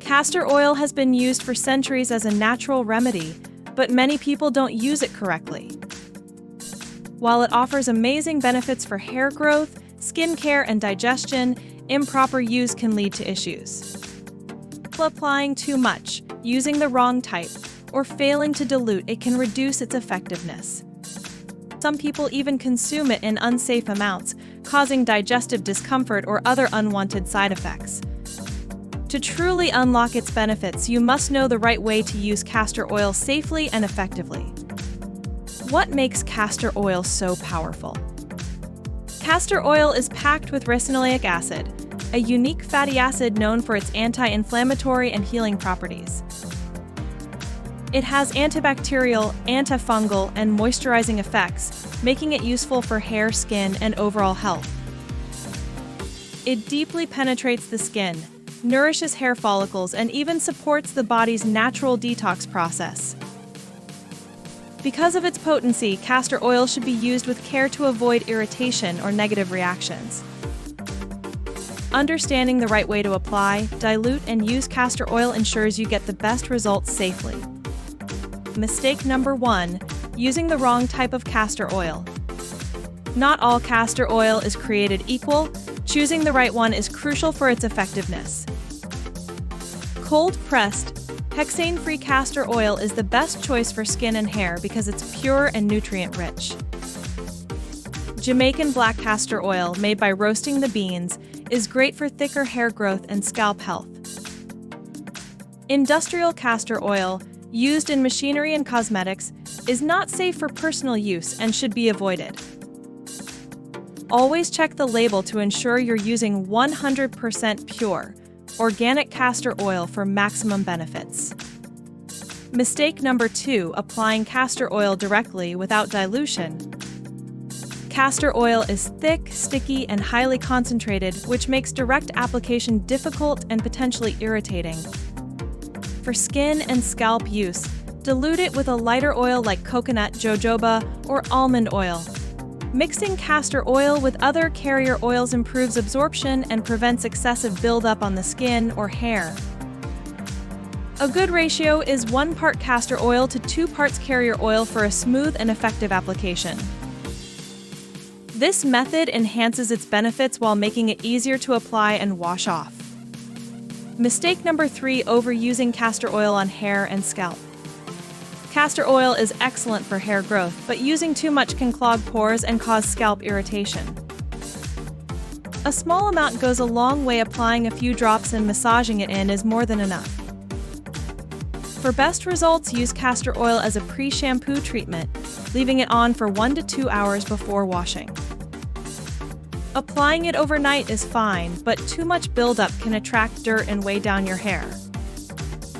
Castor oil has been used for centuries as a natural remedy, but many people don't use it correctly. While it offers amazing benefits for hair growth, skin care, and digestion, improper use can lead to issues. Applying too much, using the wrong type, or failing to dilute it can reduce its effectiveness. Some people even consume it in unsafe amounts, causing digestive discomfort or other unwanted side effects. To truly unlock its benefits, you must know the right way to use castor oil safely and effectively. What makes castor oil so powerful? Castor oil is packed with ricinoleic acid, a unique fatty acid known for its anti-inflammatory and healing properties. It has antibacterial, antifungal, and moisturizing effects, making it useful for hair, skin, and overall health. It deeply penetrates the skin, nourishes hair follicles, and even supports the body's natural detox process. Because of its potency, castor oil should be used with care to avoid irritation or negative reactions. Understanding the right way to apply, dilute, and use castor oil ensures you get the best results safely. Mistake number 1: using the wrong type of castor oil. Not all castor oil is created equal. Choosing the right one is crucial for its effectiveness. Cold-pressed, hexane-free castor oil is the best choice for skin and hair because it's pure and nutrient-rich. Jamaican black castor oil, made by roasting the beans, is great for thicker hair growth and scalp health. Industrial castor oil, used in machinery and cosmetics, is not safe for personal use and should be avoided. Always check the label to ensure you're using 100% pure, organic castor oil for maximum benefits. Mistake number 2: applying castor oil directly without dilution. Castor oil is thick, sticky, and highly concentrated, which makes direct application difficult and potentially irritating. For skin and scalp use, dilute it with a lighter oil like coconut, jojoba, or almond oil. Mixing castor oil with other carrier oils improves absorption and prevents excessive buildup on the skin or hair. A good ratio is 1 part castor oil to 2 parts carrier oil for a smooth and effective application. This method enhances its benefits while making it easier to apply and wash off. Mistake number 3: overusing castor oil on hair and scalp. Castor oil is excellent for hair growth, but using too much can clog pores and cause scalp irritation. A small amount goes a long way. Applying a few drops and massaging it in is more than enough. For best results, use castor oil as a pre-shampoo treatment, leaving it on for 1 to 2 hours before washing. Applying it overnight is fine, but too much buildup can attract dirt and weigh down your hair.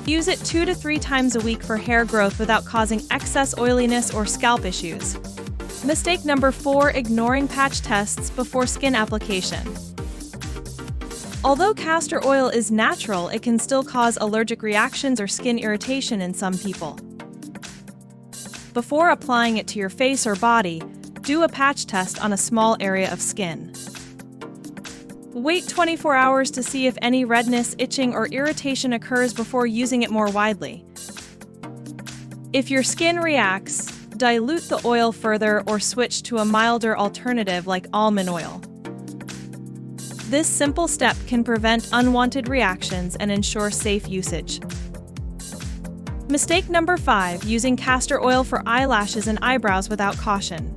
Use it 2 to 3 times a week for hair growth without causing excess oiliness or scalp issues. Mistake number 4: ignoring patch tests before skin application. Although castor oil is natural, it can still cause allergic reactions or skin irritation in some people. Before applying it to your face or body, do a patch test on a small area of skin. Wait 24 hours to see if any redness, itching, or irritation occurs before using it more widely. If your skin reacts, dilute the oil further or switch to a milder alternative like almond oil. This simple step can prevent unwanted reactions and ensure safe usage. Mistake number 5: using castor oil for eyelashes and eyebrows without caution.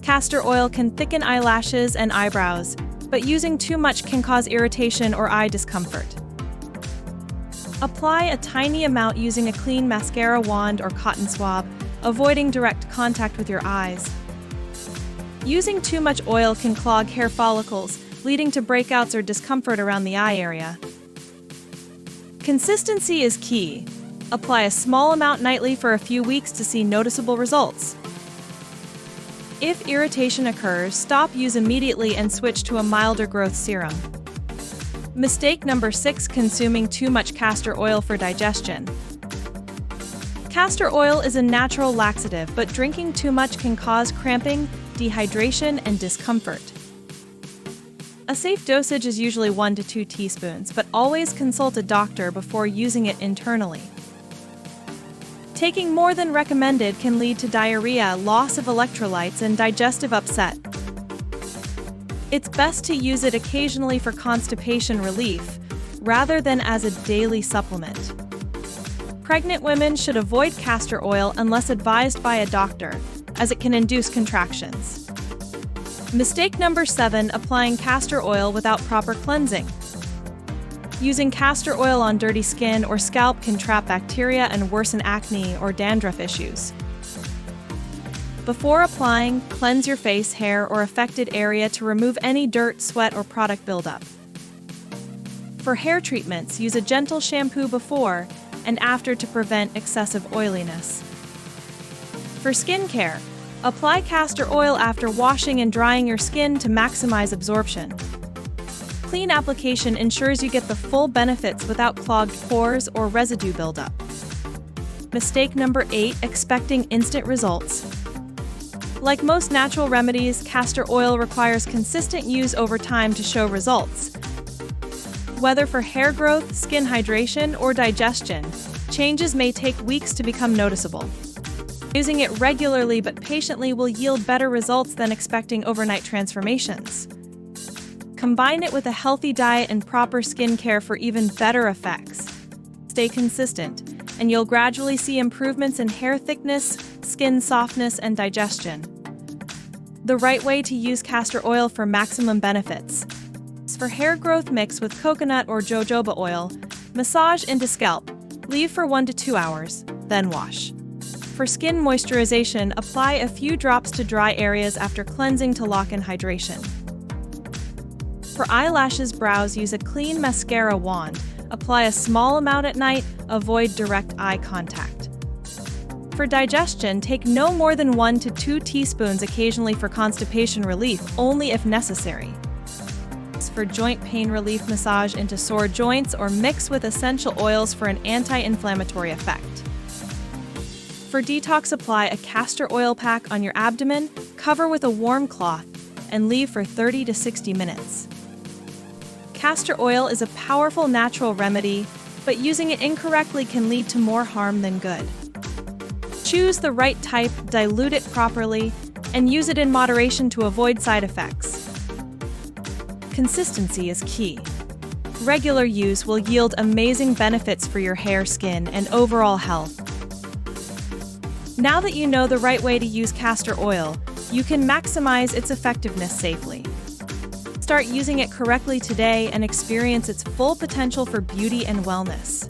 Castor oil can thicken eyelashes and eyebrows, but using too much can cause irritation or eye discomfort. Apply a tiny amount using a clean mascara wand or cotton swab, avoiding direct contact with your eyes. Using too much oil can clog hair follicles, leading to breakouts or discomfort around the eye area. Consistency is key. Apply a small amount nightly for a few weeks to see noticeable results. If irritation occurs, stop use immediately and switch to a milder growth serum. Mistake number 6: consuming too much castor oil for digestion. Castor oil is a natural laxative, but drinking too much can cause cramping, dehydration, and discomfort. A safe dosage is usually 1 to 2 teaspoons, but always consult a doctor before using it internally. Taking more than recommended can lead to diarrhea, loss of electrolytes, and digestive upset. It's best to use it occasionally for constipation relief, rather than as a daily supplement. Pregnant women should avoid castor oil unless advised by a doctor, as it can induce contractions. Mistake number 7, applying castor oil without proper cleansing. Using castor oil on dirty skin or scalp can trap bacteria and worsen acne or dandruff issues. Before applying, cleanse your face, hair, or affected area to remove any dirt, sweat, or product buildup. For hair treatments, use a gentle shampoo before and after to prevent excessive oiliness. For skincare, apply castor oil after washing and drying your skin to maximize absorption. Clean application ensures you get the full benefits without clogged pores or residue buildup. Mistake number 8, expecting instant results. Like most natural remedies, castor oil requires consistent use over time to show results. Whether for hair growth, skin hydration, or digestion, changes may take weeks to become noticeable. Using it regularly but patiently will yield better results than expecting overnight transformations. Combine it with a healthy diet and proper skincare for even better effects. Stay consistent, and you'll gradually see improvements in hair thickness, skin softness, and digestion. The right way to use castor oil for maximum benefits. For hair growth, mix with coconut or jojoba oil, massage into scalp, leave for 1 to 2 hours, then wash. For skin moisturization, apply a few drops to dry areas after cleansing to lock in hydration. For eyelashes, brows, use a clean mascara wand, apply a small amount at night, avoid direct eye contact. For digestion, take no more than 1 to 2 teaspoons occasionally for constipation relief, only if necessary. For joint pain relief, massage into sore joints or mix with essential oils for an anti-inflammatory effect. For detox, apply a castor oil pack on your abdomen, cover with a warm cloth, and leave for 30 to 60 minutes. Castor oil is a powerful natural remedy, but using it incorrectly can lead to more harm than good. Choose the right type, dilute it properly, and use it in moderation to avoid side effects. Consistency is key. Regular use will yield amazing benefits for your hair, skin, and overall health. Now that you know the right way to use castor oil, you can maximize its effectiveness safely. Start using it correctly today and experience its full potential for beauty and wellness.